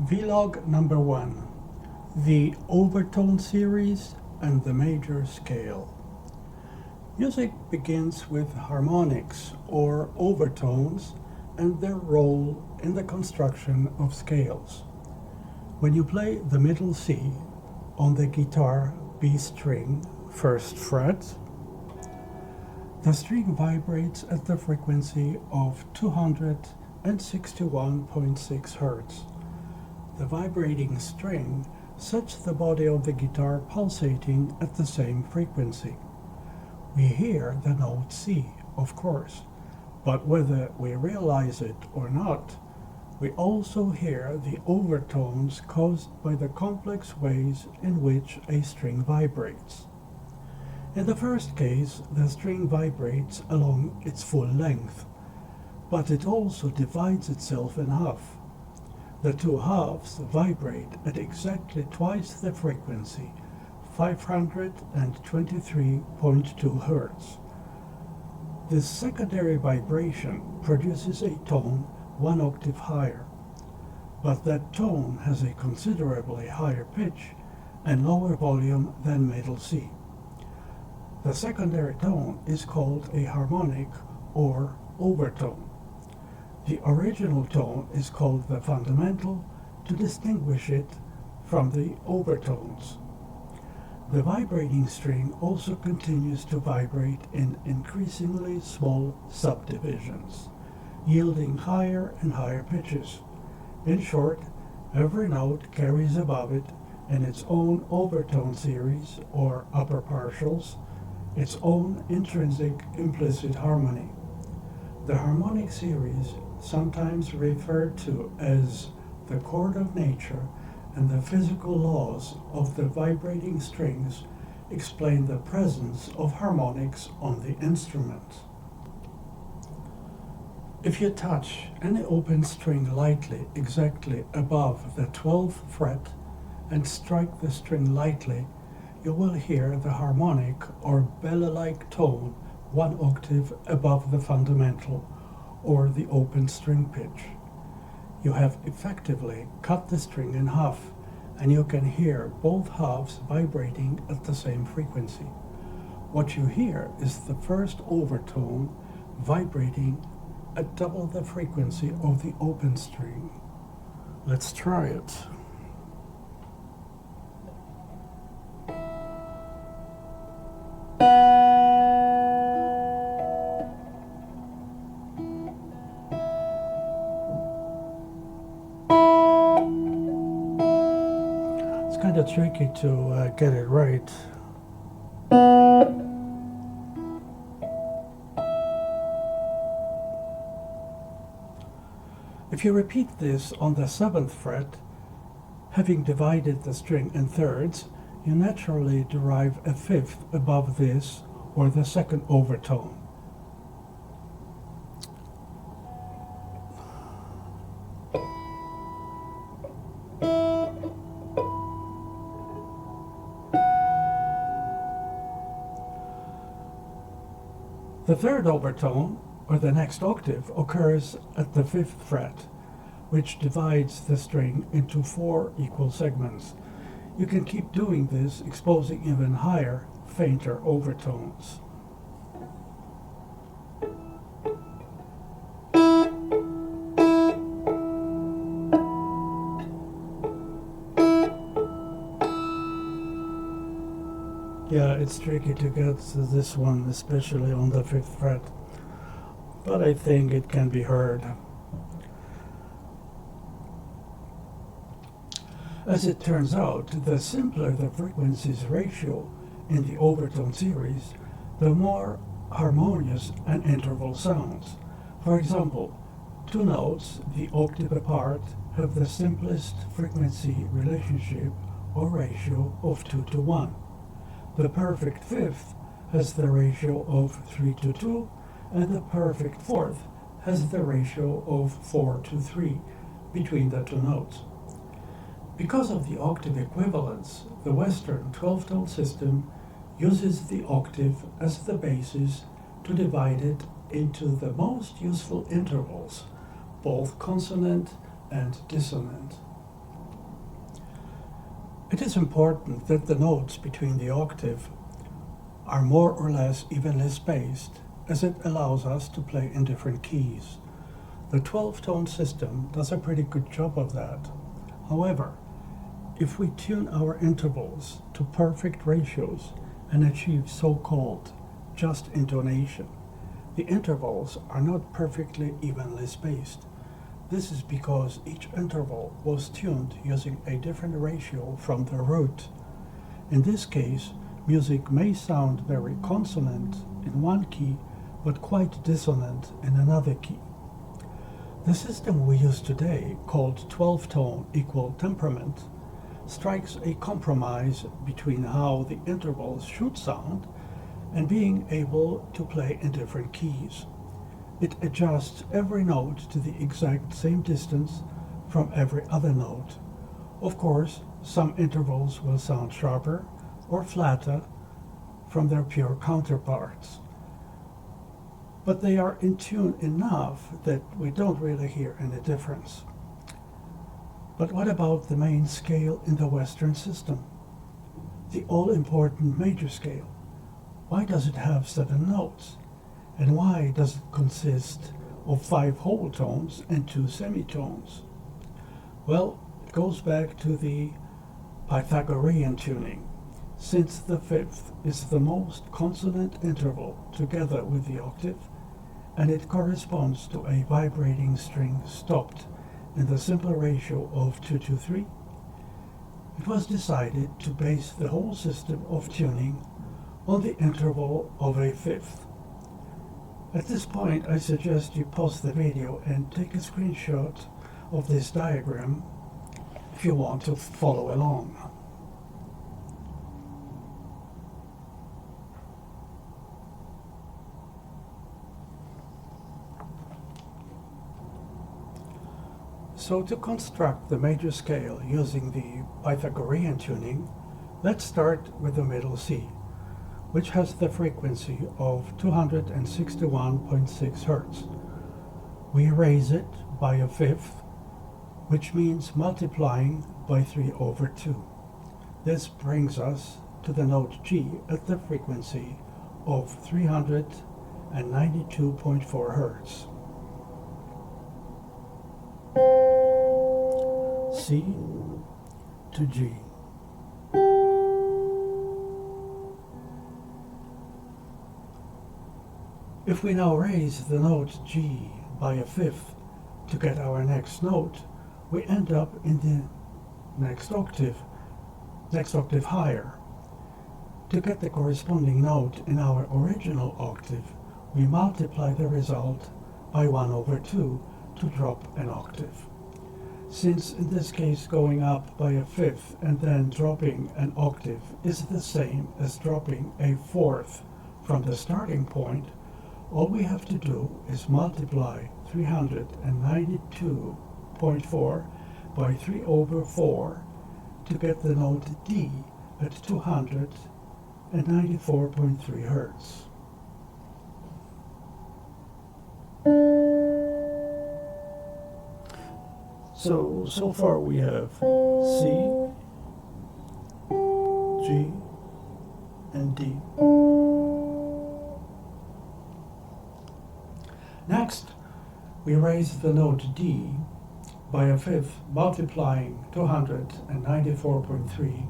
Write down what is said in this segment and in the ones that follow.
Vlog number 1, the Overtone series and the major scale. Music begins with harmonics or overtones and their role in the construction of scales. When you play the middle C on the guitar B string, 1st fret, the string vibrates at the frequency of 261.6 Hz. The vibrating string sets the body of the guitar pulsating at the same frequency. We hear the note C, of course, but whether we realize it or not, we also hear the overtones caused by the complex ways in which a string vibrates. In the first case, the string vibrates along its full length, but it also divides itself in half. The two halves vibrate at exactly twice the frequency, 523.2 Hz. This secondary vibration produces a tone 1 octave higher, but that tone has a considerably higher pitch and lower volume than middle C. The secondary tone is called a harmonic or overtone. The original tone is called the fundamental to distinguish it from the overtones. The vibrating string also continues to vibrate in increasingly small subdivisions, yielding higher and higher pitches. In short, every note carries above it, in its own overtone series or upper partials, its own intrinsic implicit harmony. The harmonic series, sometimes referred to as the chord of nature, and the physical laws of the vibrating strings explain the presence of harmonics on the instrument. If you touch any open string lightly exactly above the 12th fret and strike the string lightly, you will hear the harmonic or bell-like tone 1 octave above the fundamental or the open string pitch. You have effectively cut the string in half, and you can hear both halves vibrating at the same frequency. What you hear is the first overtone vibrating at double the frequency of the open string. Let's try it. It's kind of tricky to get it right. If you repeat this on the 7th fret, having divided the string in thirds, you naturally derive a 5th above this or the second overtone. The third overtone, or the next octave, occurs at the 5th fret, which divides the string into 4 equal segments. You can keep doing this, exposing even higher, fainter overtones. Yeah, it's tricky to get to this one, especially on the 5th fret, but I think it can be heard. As it turns out, the simpler the frequencies ratio in the overtone series, the more harmonious an interval sounds. For example, two notes, the octave apart, have the simplest frequency relationship or ratio of 2:1. The perfect fifth has the ratio of 3:2, and the perfect fourth has the ratio of 4:3 between the two notes. Because of the octave equivalence, the Western 12-tone system uses the octave as the basis to divide it into the most useful intervals, both consonant and dissonant. It is important that the notes between the octave are more or less evenly spaced, as it allows us to play in different keys. The 12-tone system does a pretty good job of that. However, if we tune our intervals to perfect ratios and achieve so-called just intonation, the intervals are not perfectly evenly spaced. This is because each interval was tuned using a different ratio from the root. In this case, music may sound very consonant in one key, but quite dissonant in another key. The system we use today, called 12-tone equal temperament, strikes a compromise between how the intervals should sound and being able to play in different keys. It adjusts every note to the exact same distance from every other note. Of course, some intervals will sound sharper or flatter from their pure counterparts, but they are in tune enough that we don't really hear any difference. But what about the main scale in the Western system? The all-important major scale. Why does it have 7 notes? And why does it consist of 5 whole tones and 2 semitones? Well, it goes back to the Pythagorean tuning, since the fifth is the most consonant interval together with the octave, and it corresponds to a vibrating string stopped in the simple ratio of 2 to 3. It was decided to base the whole system of tuning on the interval of a fifth. At this point, I suggest you pause the video and take a screenshot of this diagram if you want to follow along. So to construct the major scale using the Pythagorean tuning, let's start with the middle C, which has the frequency of 261.6 Hz. We raise it by a fifth, which means multiplying by 3/2. This brings us to the note G at the frequency of 392.4 Hz. C to G. If we now raise the note G by a fifth to get our next note, we end up in the next octave higher. To get the corresponding note in our original octave, we multiply the result by 1/2 to drop an octave. Since in this case going up by a fifth and then dropping an octave is the same as dropping a fourth from the starting point, all we have to do is multiply 392.4 by 3/4 to get the note D at 294.3 Hz. So far we have C, G, and D. Next, we raise the note D by a fifth, multiplying 294.3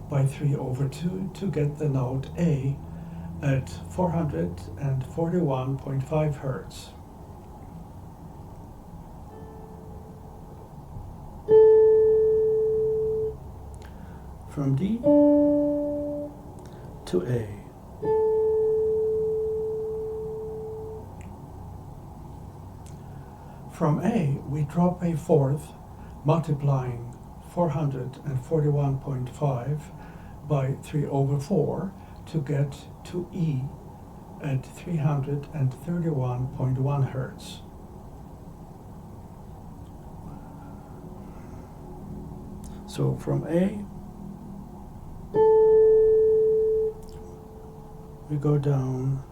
by 3/2 to get the note A at 441.5 Hz. From D to A. From A, we drop a fourth, multiplying 441.5 by 3/4 to get to E at 331.1 Hz. So from A, we go down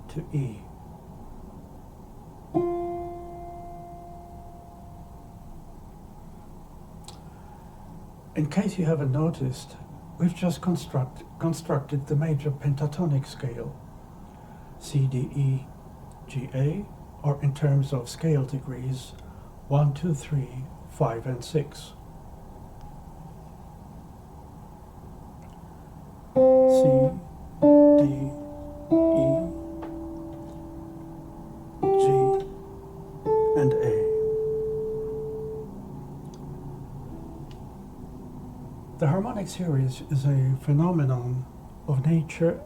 to E. In case you haven't noticed, we've just constructed the major pentatonic scale, C, D, E, G, A, or in terms of scale degrees, 1, 2, 3, 5, and 6. C, D, E, G, and A. The harmonic series is a phenomenon of nature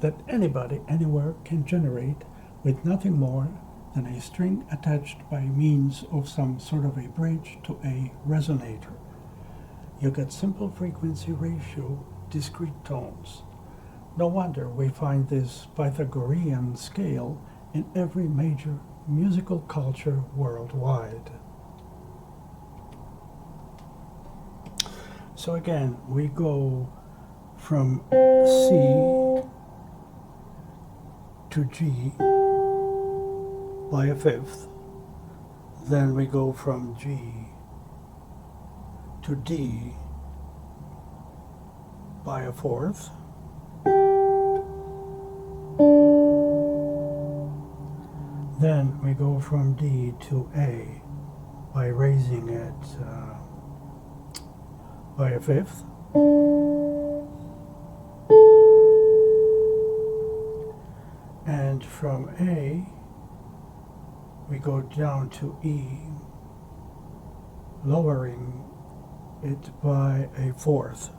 that anybody, anywhere can generate with nothing more than a string attached by means of some sort of a bridge to a resonator. You get simple frequency ratio, discrete tones. No wonder we find this Pythagorean scale in every major musical culture worldwide. So again, we go from C to G by a fifth, then we go from G to D by a fourth, then we go from D to A by raising it by a fifth, and from A we go down to E, lowering it by a fourth.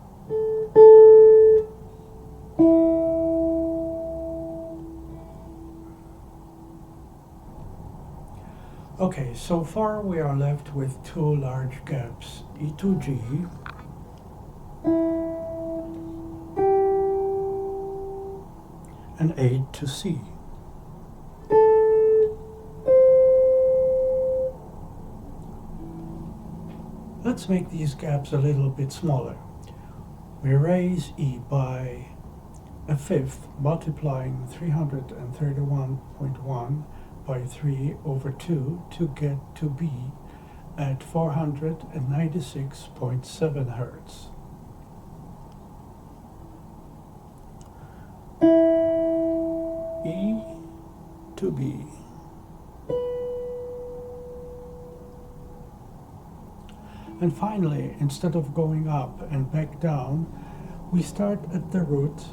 Okay, so far we are left with two large gaps, E to G and A to C. Let's make these gaps a little bit smaller. We raise E by a fifth, multiplying 331.1 by 3 over 2 to get to B at 496.7 Hertz. E to B. And finally, instead of going up and back down, we start at the root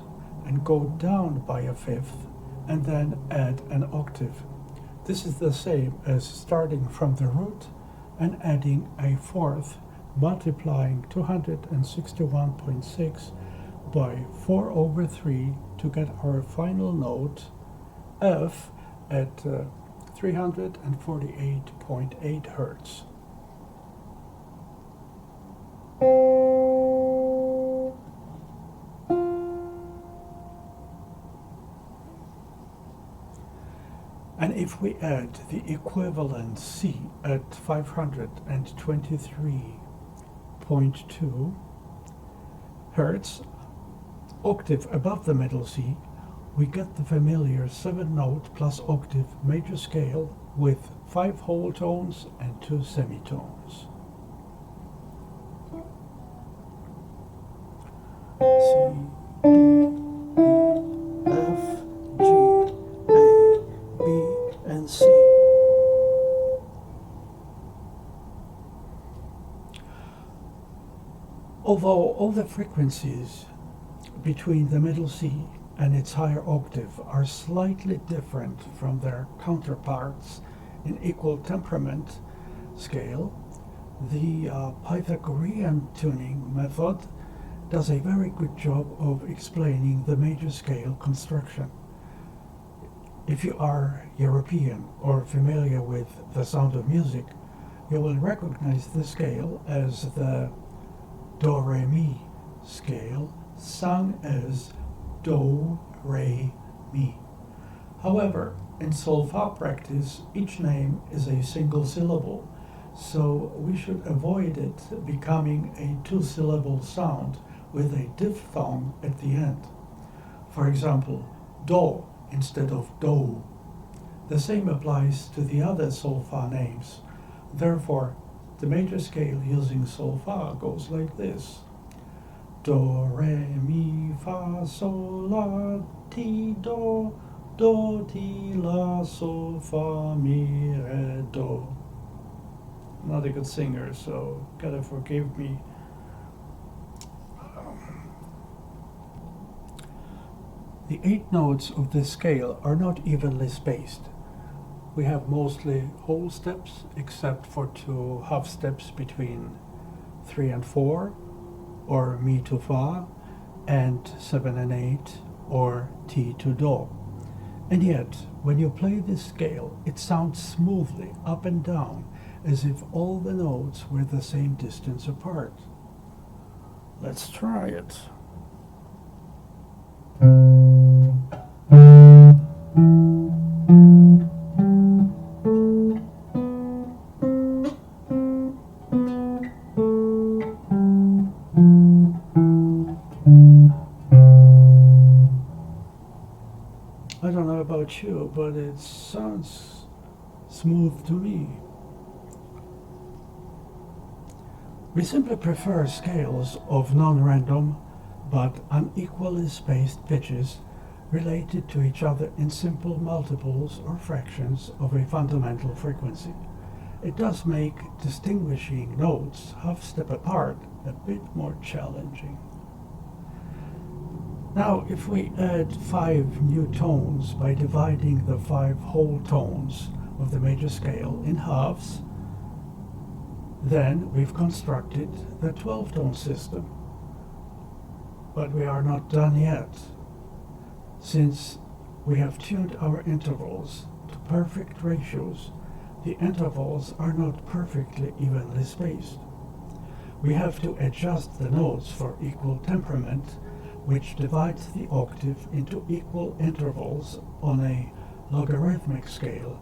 and go down by a fifth and then add an octave. This is the same as starting from the root and adding a fourth, multiplying 261.6 by 4 over 3 to get our final note, F, at 348.8 Hertz. And if we add the equivalent C at 523.2 Hertz, octave above the middle C, we get the familiar 7-note plus octave major scale with 5 whole tones and 2 semitones. C, D, E, F, G, A, B, and C. Although all the frequencies between the middle C and its higher octave are slightly different from their counterparts in equal temperament scale, the Pythagorean tuning method does a very good job of explaining the major scale construction. If you are European or familiar with the sound of music, you will recognize the scale as the Do-Re-Mi scale, sung as Do-Re-Mi. However, in solfa practice, each name is a single syllable, so we should avoid it becoming a two-syllable sound with a diphthong at the end. For example, do instead of do. The same applies to the other solfa names. Therefore, The major scale using sol fa goes like this. Do, re, mi, fa, sol, la, ti, do, ti, la, sol, fa, mi, re, do. Not a good singer, so gotta forgive me. The 8 notes of this scale are not evenly spaced. We have mostly whole steps, except for 2 half steps between 3 and 4, or mi to fa, and 7 and 8, or ti to do. And yet, when you play this scale, it sounds smoothly up and down, as if all the notes were the same distance apart. Let's try it. I don't know about you, but it sounds smooth to me. We simply prefer scales of non-random but unequally spaced pitches related to each other in simple multiples or fractions of a fundamental frequency. It does make distinguishing notes half step apart a bit more challenging. Now, if we add 5 new tones by dividing the 5 whole tones of the major scale in halves, then we've constructed the 12-tone system. But we are not done yet. Since we have tuned our intervals to perfect ratios, the intervals are not perfectly evenly spaced. We have to adjust the notes for equal temperament, which divides the octave into equal intervals on a logarithmic scale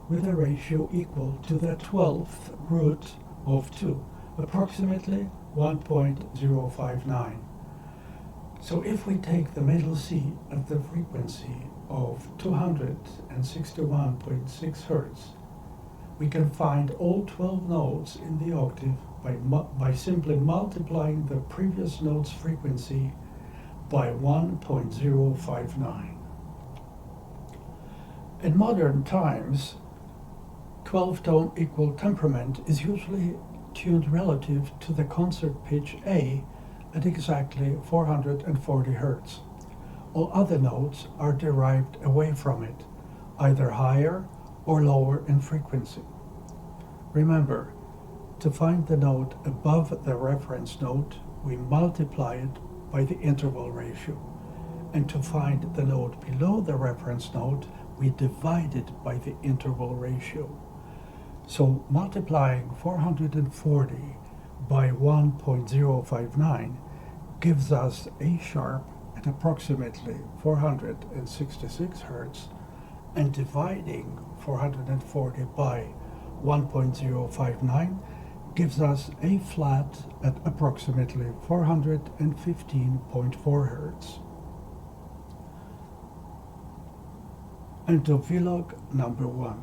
with a ratio equal to the 12th root of 2, approximately 1.059. So if we take the middle C at the frequency of 261.6 Hz, we can find all 12 notes in the octave by simply multiplying the previous note's frequency by 1.059. In modern times, 12-tone equal temperament is usually tuned relative to the concert pitch A at exactly 440 Hz. All other notes are derived away from it, either higher or lower in frequency. Remember, to find the note above the reference note, we multiply it by the interval ratio, and to find the note below the reference note, we divide it by the interval ratio. So multiplying 440 by 1.059 gives us A sharp at approximately 466 Hz, and dividing 440 by 1.059 gives us A flat at approximately 415.4 Hz. And to vlog number 1.